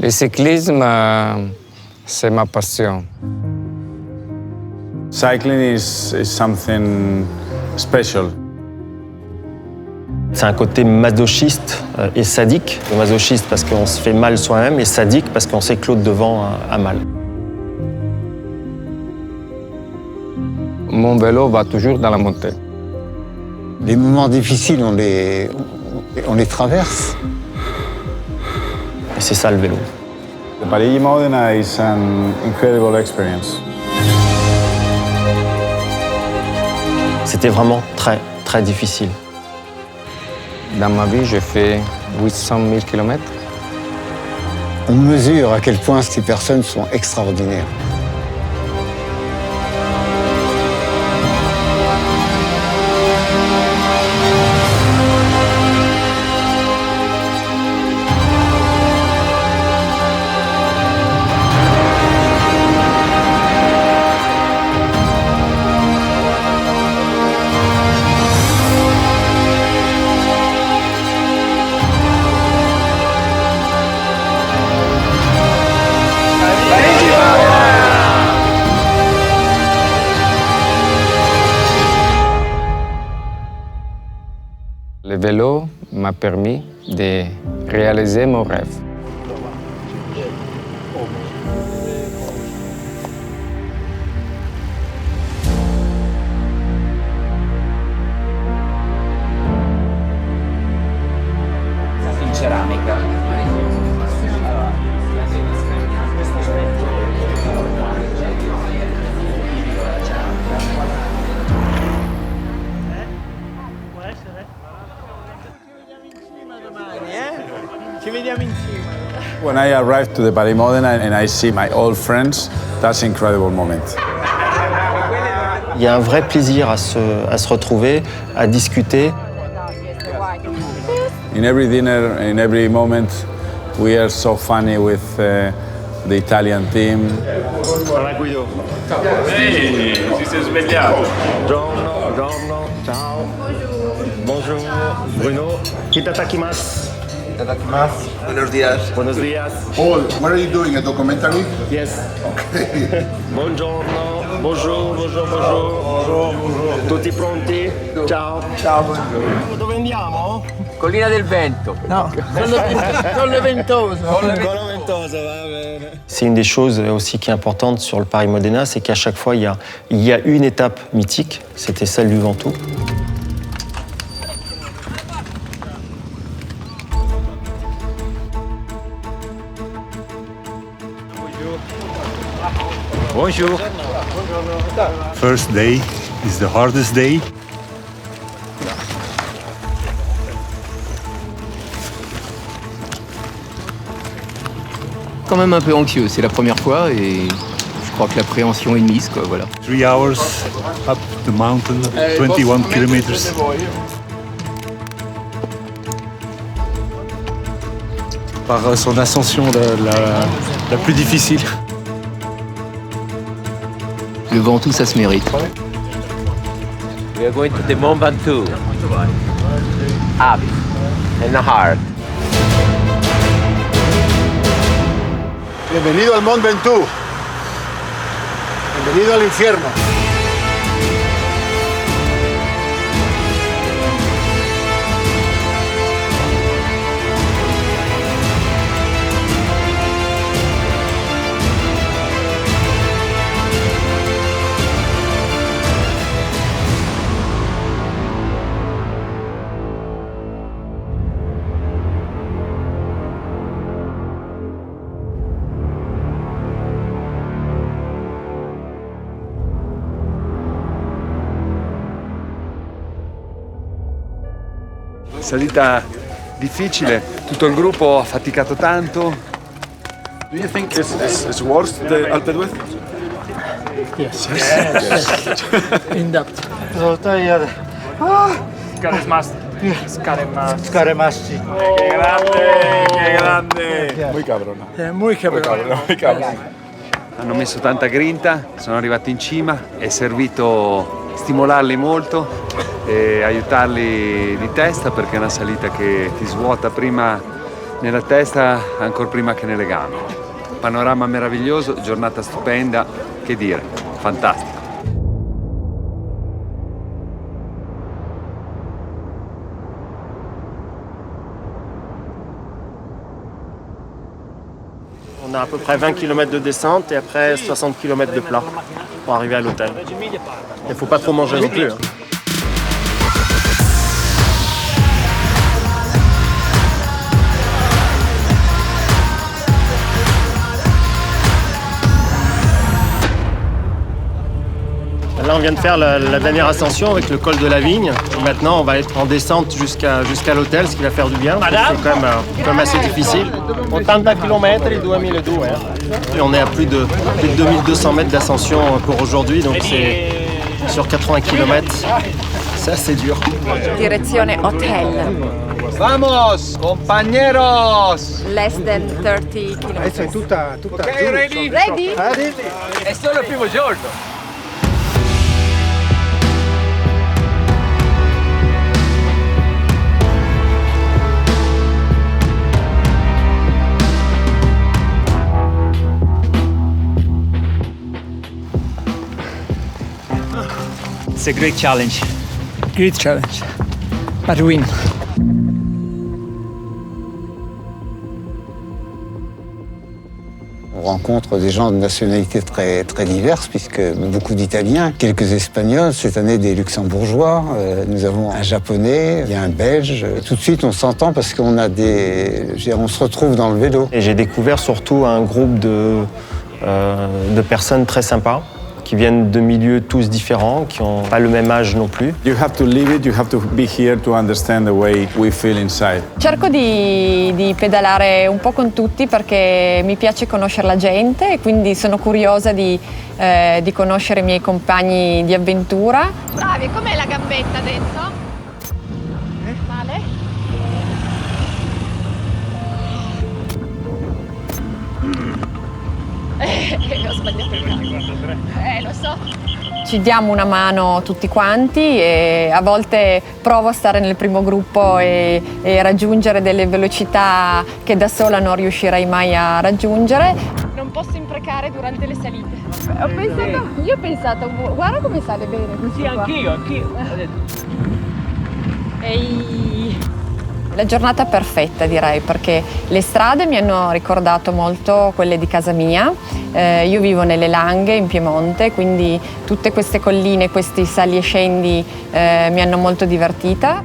Le cyclisme, c'est ma passion. Cycling is something special. C'est un côté masochiste et sadique. Masochiste parce qu'on se fait mal soi-même et sadique parce qu'on sait que l'autre devant a mal. Mon vélo va toujours dans la montée. Les moments difficiles, on les traverse. Et c'est ça le vélo. The Parigi-Modena is an incredible experience. C'était vraiment très, très difficile. Dans ma vie, j'ai fait 800 000 km. On mesure à quel point ces personnes sont extraordinaires. Le vélo m'a permis de réaliser mon rêve. In ceramica. When I arrived to the Parigi-Modena and I see my old friends, that's an incredible moment. Il y a un vrai plaisir à se retrouver, à discuter. In every dinner, in every moment, we are so funny with the Italian team. Ehi, si sei svegliato. Buongiorno, ciao. Bonjour, Bruno. Kitatakimasu. Buenos días. Buenos días. Paul, what are you doing? A documentary? Yes. Okay. Buongiorno. Bonjour, bonjour, bonjour. Tutti pronti? Ciao. Ciao, buongiorno. Dove andiamo? Collina del Vento. No, Colle Ventoso. C'est une des choses aussi qui est importante sur le Parigi-Modena, c'est qu'à chaque fois, il y a une étape mythique, c'était celle du Ventoux. Bonjour. First day is the hardest day. Quand même un peu anxieux, c'est la première fois et je crois que l'appréhension est mise, quoi, voilà. 3 hours up the mountain, 21 kilometers. Par son ascension la plus difficile. Le Ventoux, ça se mérite. We are going to the Mont Ventoux. Up and hard. Bienvenido al Mont Ventoux. Bienvenido al infierno. Salita difficile, tutto il gruppo ha faticato tanto. Do you think it's worse the Alpe d'Huez? Yes. In depth. Che grande! Muy cabrona. Muy cabrón. Muy cabrona. Hanno messo tanta grinta, sono arrivati in cima, è servito stimolarli molto e aiutarli di testa perché è una salita che ti svuota prima nella testa ancora prima che nelle gambe. Panorama meraviglioso, giornata stupenda, che dire, fantastico. On a à peu près 20 km de descente et après 60 km de plat pour arriver à l'hôtel. Il ne faut pas trop manger non plus. Hein. Là, on vient de faire la dernière ascension avec le col de la Vigne. Et maintenant, on va être en descente jusqu'à l'hôtel, ce qui va faire du bien. C'est quand même assez difficile. 80 km, 2002. Et on est à plus de 2200 mètres d'ascension pour aujourd'hui. Donc c'est sur 80 km. C'est assez dur. Direzione hotel. Vamos, compañeros! Less than 30 km. Tutta Okay, ready? Ready? È solo il primo giorno. It's a great challenge, but win. On rencontre des gens de nationalités très, très diverses, puisque beaucoup d'Italiens, quelques Espagnols, cette année des Luxembourgeois, nous avons un Japonais, il y a un Belge. Tout de suite, on s'entend parce qu'on a on se retrouve dans le vélo. Et j'ai découvert surtout un groupe de personnes très sympas, qui viennent de milieux tous différents, qui n'ont pas le même âge non plus. You have to live it, you have to be here to understand the way we feel inside. Cerco di pedalare un po' con tutti perché mi piace conoscere la gente e quindi sono curiosa di conoscere i miei compagni di avventura. Bravi, com'è la gambetta adesso? Male? Ho sbagliato il cambio. Lo so. Ci diamo una mano tutti quanti e a volte provo a stare nel primo gruppo e raggiungere delle velocità che da sola non riuscirei mai a raggiungere. Non posso imprecare durante le salite. Io ho pensato, guarda come sale bene. Sì, anch'io. Ehi. La giornata perfetta direi perché le strade mi hanno ricordato molto quelle di casa mia. Io vivo nelle Langhe in Piemonte, quindi tutte queste colline, questi sali e scendi mi hanno molto divertita.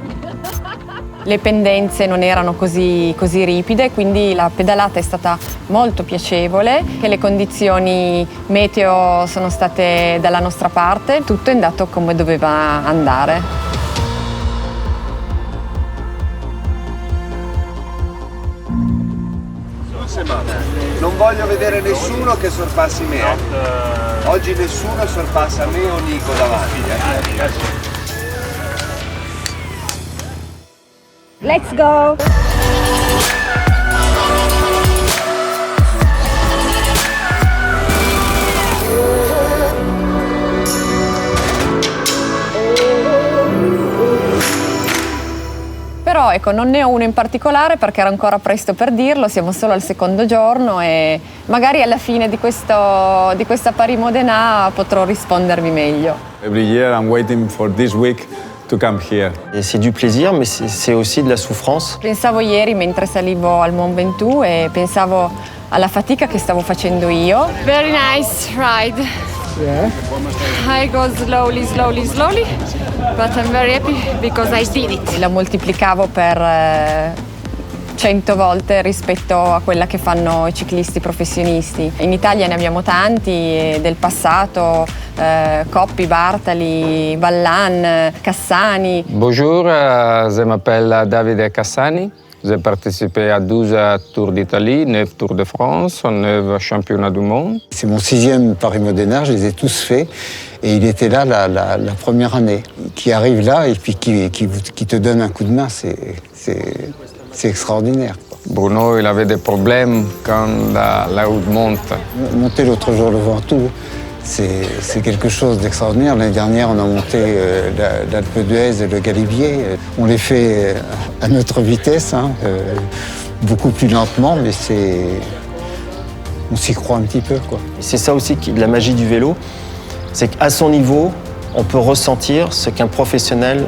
Le pendenze non erano così ripide, quindi la pedalata è stata molto piacevole, che le condizioni meteo sono state dalla nostra parte, tutto è andato come doveva andare. Non voglio vedere nessuno che sorpassi me. Oggi nessuno sorpassa me o Nico davanti. Let's go! Però ecco, non ne ho uno in particolare perché era ancora presto per dirlo, siamo solo al secondo giorno e magari alla fine di questa Paris-Modena potrò rispondervi meglio. Every year I'm waiting for this week to come here. Et c'est du plaisir, mais c'est aussi de la souffrance. Pensavo ieri mentre salivo al Mont Ventoux e pensavo alla fatica che stavo facendo io. Very nice ride. Yeah. I go slowly, but I'm very happy because I did it. La moltiplicavo per 100 volte rispetto a quella che fanno i ciclisti professionisti. In Italia ne abbiamo tanti del passato, Coppi, Bartali, Ballan, Cassani. Bonjour, je m'appelle Davide Cassani. J'ai participé à 12 Tours d'Italie, 9 Tours de France, 9 championnats du monde. C'est mon 6e Paris-Modena, je les ai tous faits. Et il était là la première année. Qui arrive là et puis qui te donne un coup de main, c'est extraordinaire. Bruno, il avait des problèmes quand la route monte. Monter l'autre jour le Ventoux, c'est quelque chose d'extraordinaire. L'année dernière, on a monté l'Alpe d'Huez et le Galibier. On les fait à notre vitesse. beaucoup plus lentement, mais on s'y croit un petit peu, quoi. C'est ça aussi qui est de la magie du vélo, c'est qu'à son niveau, on peut ressentir ce qu'un professionnel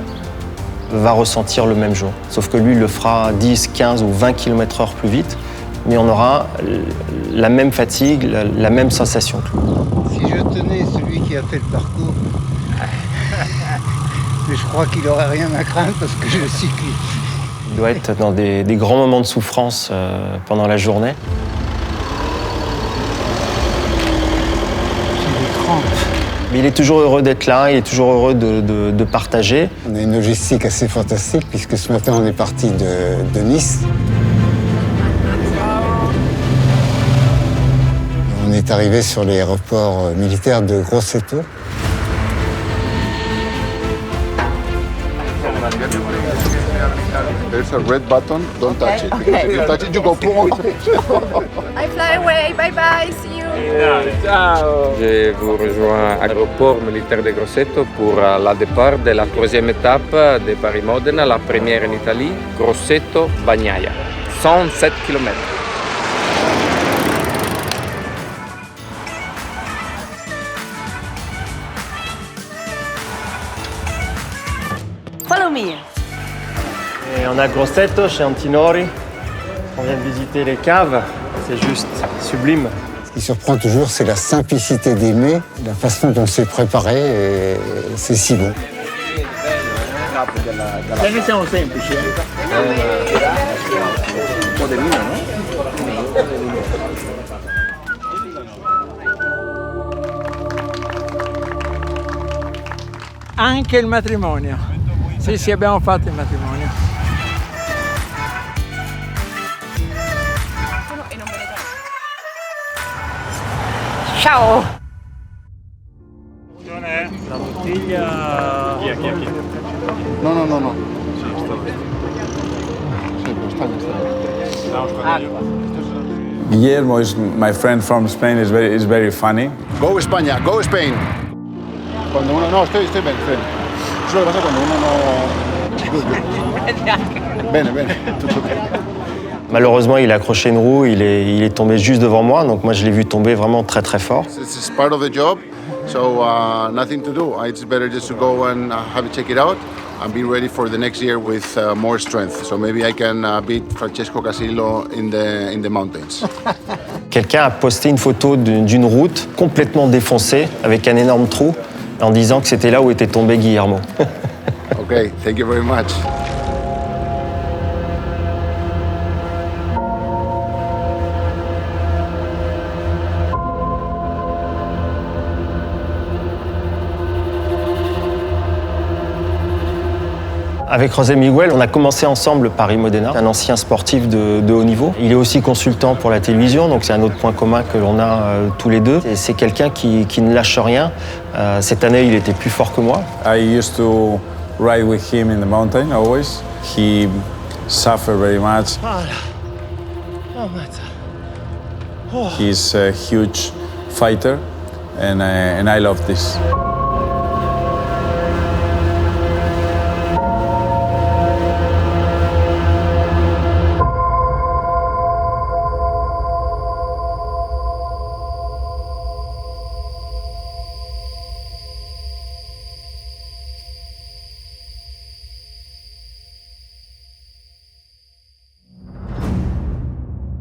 va ressentir le même jour. Sauf que lui, il le fera 10, 15 ou 20 km/h plus vite, mais on aura la même fatigue, la même sensation. Si je tenais celui qui a fait le parcours, mais je crois qu'il n'aurait rien à craindre parce que je le cycliste. Il doit être dans des grands moments de souffrance pendant la journée. J'ai des crampes. Mais il est toujours heureux d'être là, il est toujours heureux de partager. On a une logistique assez fantastique puisque ce matin on est parti de Nice. On est arrivé sur l'aéroport militaire de Grosseto. There's a red button, don't touch it. Because if you touch it, you go boom. I fly away, bye bye, see you. Ciao. Je vous rejoins à l'aéroport militaire de Grosseto pour la départ de la troisième étape de Paris-Modena, la première en Italie, Grosseto-Bagnaia, 107 km. Follow me. Et on a Grosseto chez Antinori. On vient de visiter les caves, c'est juste sublime. Ce qui surprend toujours, c'est la simplicité des mets, la façon dont c'est préparé, et c'est si bon. siamo semplici. Un po' di vino, no? Anche il matrimonio. Sì, abbiamo fatto il matrimonio. Ciao! La bottiglia... Chi? No. Guillermo is my friend from Spain. Is very funny. Go España, go Spain. Cuando uno no, estoy bien, Eso lo que pasa cuando uno no. Bene, tutto bene. Malheureusement, il a accroché une roue, il est tombé juste devant moi, donc moi je l'ai vu tomber vraiment très très fort. It's part of the job, so nothing to do. It's better just to go and have it check it out and be ready for the next year with more strength. So maybe I can beat Francesco Casillo in the mountains. Quelqu'un a posté une photo d'une route complètement défoncée avec un énorme trou en disant que c'était là où était tombé Guillermo. Okay, thank you very much. Avec José Miguel, on a commencé ensemble Paris-Modena, un ancien sportif de haut niveau. Il est aussi consultant pour la télévision, donc c'est un autre point commun que l'on a tous les deux. Et c'est quelqu'un qui ne lâche rien. Cette année, il était plus fort que moi. I used to ride with him in the mountain always. He suffered very much. He's a huge fighter, and I love this.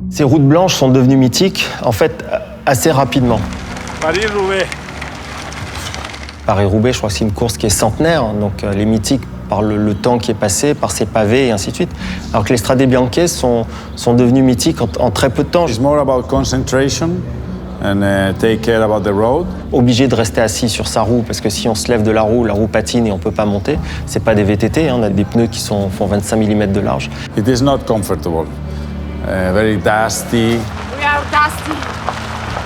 Ces routes blanches sont devenues mythiques, en fait, assez rapidement. Paris-Roubaix. Paris-Roubaix, je crois que c'est une course qui est centenaire, donc les mythiques par le temps qui est passé, par ses pavés et ainsi de suite. Alors que les Strade Bianche sont devenus mythiques en très peu de temps. It's more about concentration and take care about the road. Obligé de rester assis sur sa roue, parce que si on se lève de la roue patine et on ne peut pas monter. C'est pas des VTT, on a des pneus qui font 25 mm de large. It is not comfortable. Very dusty. We are dusty,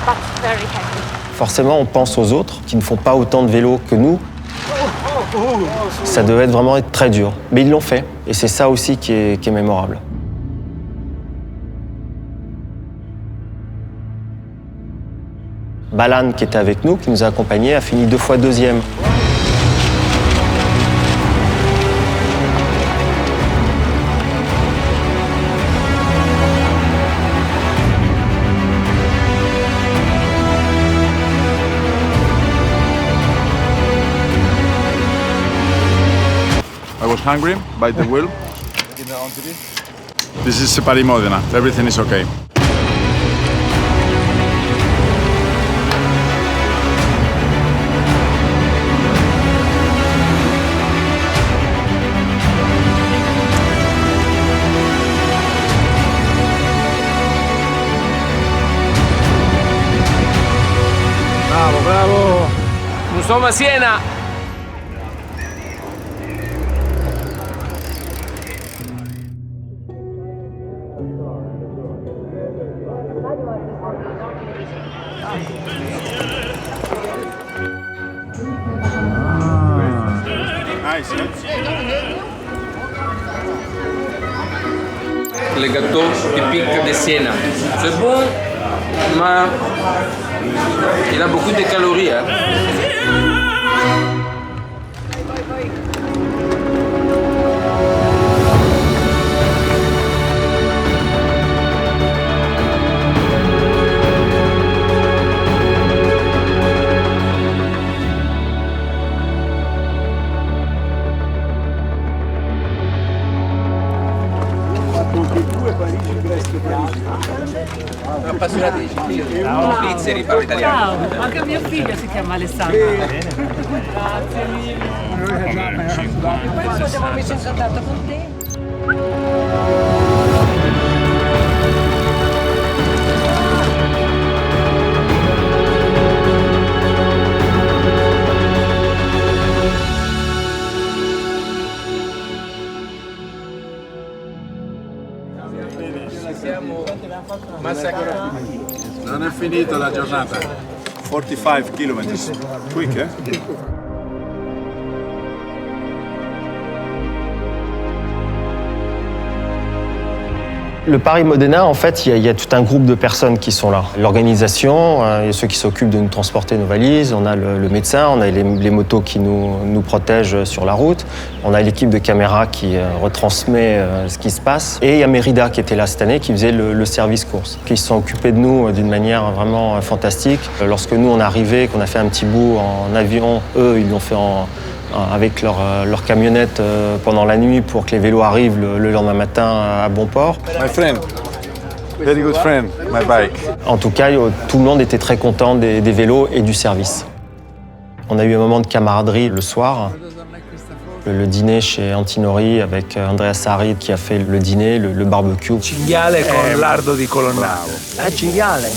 but very happy. Forcément, on pense aux autres qui ne font pas autant de vélo que nous. Ça devait vraiment être très dur. Mais ils l'ont fait. Et c'est ça aussi qui est mémorable. Balan, qui était avec nous, qui nous a accompagnés, a fini 2 fois deuxième. was hungry, bite the wheel. This is Paris Modena. Everything is okay. Bravo! Nous sommes à Siena! Le gâteau typique de Siena. C'est bon, mais il a beaucoup de calories. Hein. Appassionati di svizzeri, parlo italiano. Ciao, anche mio figlio si chiama Alessandro. Grazie mille. Poi ci siamo messi in contatto con te. Non è finito la giornata. 45 kilometers. Quick, eh? Le Paris-Modena, en fait, il y a tout un groupe de personnes qui sont là. L'organisation, il y a ceux qui s'occupent de nous transporter nos valises, on a le médecin, on a les motos qui nous protègent sur la route, on a l'équipe de caméra qui retransmet ce qui se passe. Et il y a Mérida qui était là cette année, qui faisait le service course, qui se sont occupés de nous d'une manière vraiment fantastique. Lorsque nous, on est arrivés, qu'on a fait un petit bout en avion, eux, ils l'ont fait avec leur camionnette pendant la nuit pour que les vélos arrivent le lendemain matin à bon port. My friend, very good friend, my bike. En tout cas, tout le monde était très content des vélos et du service. On a eu un moment de camaraderie le soir. Le dîner chez Antinori avec Andrea Sarri qui a fait le dîner, le barbecue. Cinghiale con lardo di colonnavo. Cinghiale.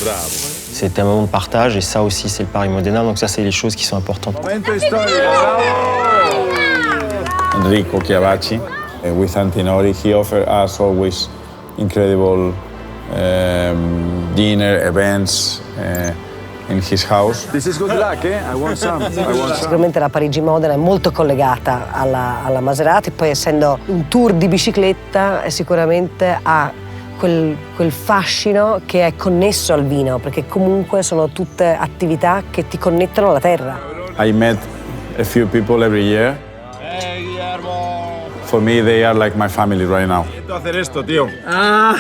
Bravo. C'était un moment de partage et ça aussi c'est le Paris-Modena, donc ça c'est les choses qui sont importantes. Enrico Chiavacci, with Antinori, he offered us always incredible dinner, events in his house. This is good luck, eh? I want some. Sicuramente la Parigi-Modena è molto collegata alla Maserati, poi essendo un tour di bicicletta sicuramente ha quel fascino che è connesso al vino, perché comunque sono tutte attività che ti connettono alla terra. I met a few people every year. Hey, Guillermo! For me, they are like my family right now. hacer esto, tío. Ah!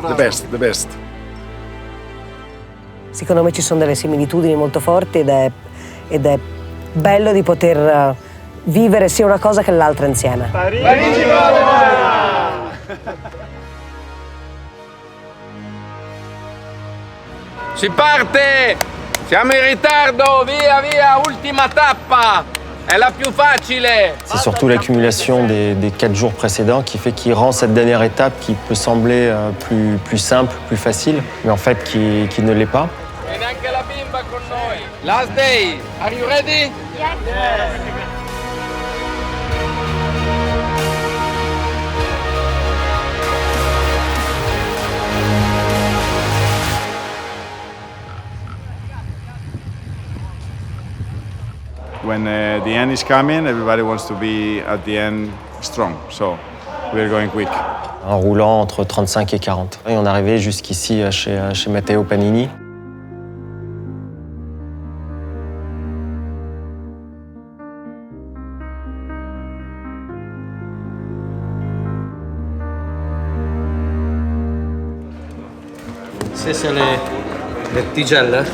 The best, the best. Secondo me ci sono delle similitudini molto forti ed è bello di poter vivere sia una cosa che l'altra insieme. Si parte! Siamo in ritardo, via, via, ultima tappa! È la più facile! C'est surtout l'accumulation des 4 jours précédents qui rend cette dernière étape qui peut sembler plus simple, plus facile, mais en fait qui ne l'est pas. E neanche la bimba con noi. Last day, are you ready? Yes. When the end is coming, everybody wants to be at the end strong, so we're going quick. En roulant entre 35 et 40. Et on est arrivé jusqu'ici chez Matteo Panini. Se c'est les tigelles.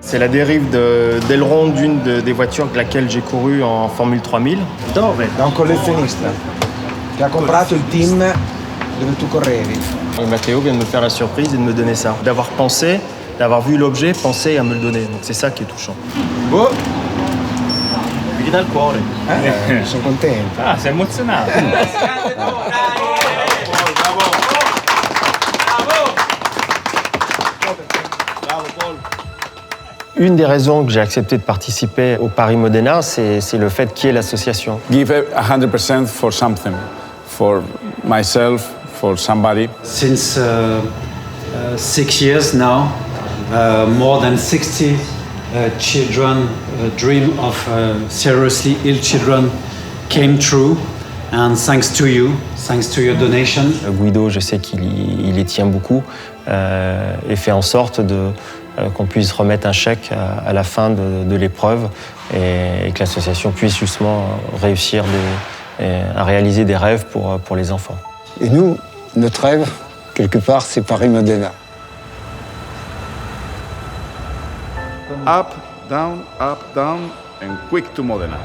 C'est la dérive d'aileron d'une des voitures avec laquelle j'ai couru en Formule 3000. Dove? Da un collezionista che ha comprato il team dove tu correvi. Et Matteo vient de me faire la surprise et de me donner ça. D'avoir pensé, d'avoir vu l'objet, penser à me le donner. Donc c'est ça qui est touchant. Oh! Mi dà il cuore. Sono contento. Ah, sei emozionato. Une des raisons que j'ai accepté de participer au Paris-Modena, c'est le fait qu'il y ait l'association. Give 100% for something, for myself, for somebody. Since 6 years now, more than 60 children dream of seriously ill children came true, and thanks to you, thanks to your donation. Guido, je sais qu'il y tient beaucoup et fait en sorte qu'on puisse remettre un chèque à la fin de l'épreuve et que l'association puisse justement réussir à réaliser des rêves pour les enfants. Et nous, notre rêve, quelque part, c'est Paris-Modena. Up, down, and quick to Modena.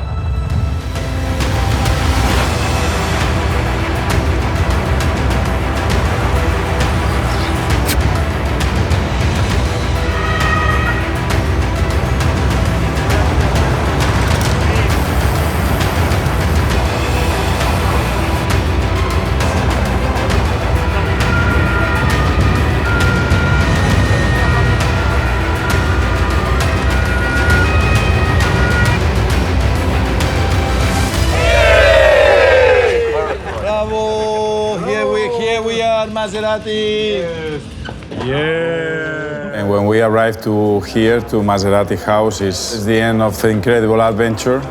Maserati! Yeah! And when we arrived here to Maserati House, it's the end of the incredible adventure.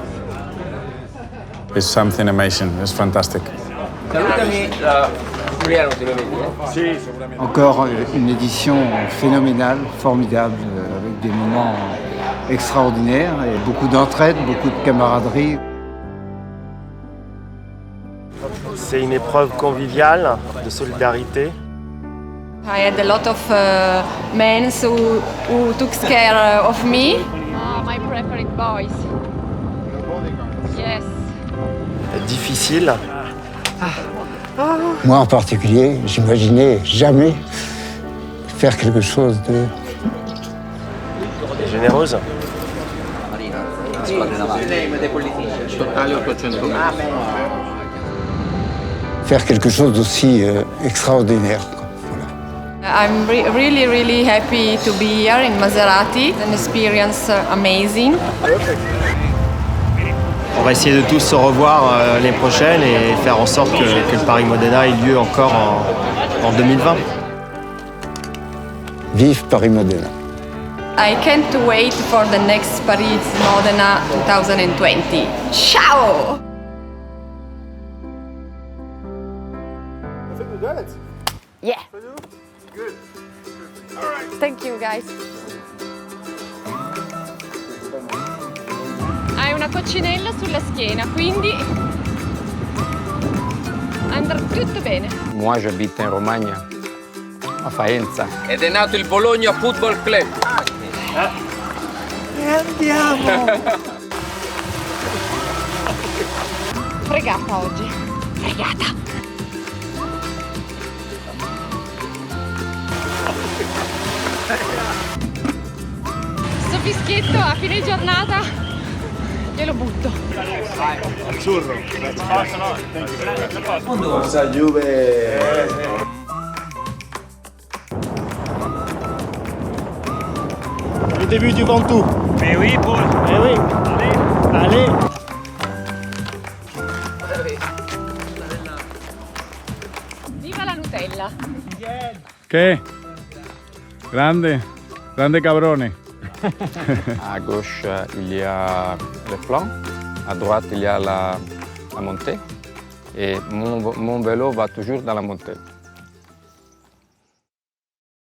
It's something amazing. It's fantastic. Encore une édition phénoménale, formidable, avec des moments extraordinaires et beaucoup d'entraide, beaucoup de camaraderie. C'est une épreuve conviviale, de solidarité. I had a lot of men who took care of me. Oh, my preferred boys. Yes. Difficile. Moi en particulier, j'imaginais jamais faire quelque chose de... Généreuse. Faire quelque chose d'aussi extraordinaire. I'm really, really happy to be here in Maserati. An experience amazing. On va essayer de tous se revoir l'année prochaine et faire en sorte que le Paris-Modena ait lieu encore en 2020. Vive Paris-Modena. I can't wait for the next Paris-Modena 2020. Ciao! Yeah. Good. All right. Thank you, guys. Hai una coccinella sulla schiena, quindi andrà tutto bene. Moi j'habite in Romagna, a Faenza. Ed è nato il Bologna Football Club. E andiamo! Fregata oggi. Fregata. Sto fischietto a fine giornata glielo butto. Azzurro. Forza Juve! Le début du Ventoux. Mais oui, Paul. Eh oui. Allez. Viva la Nutella. Che? Grande cabrone. À gauche, il y a le plan. À droite, il y a la montée. Et mon vélo va toujours dans la montée.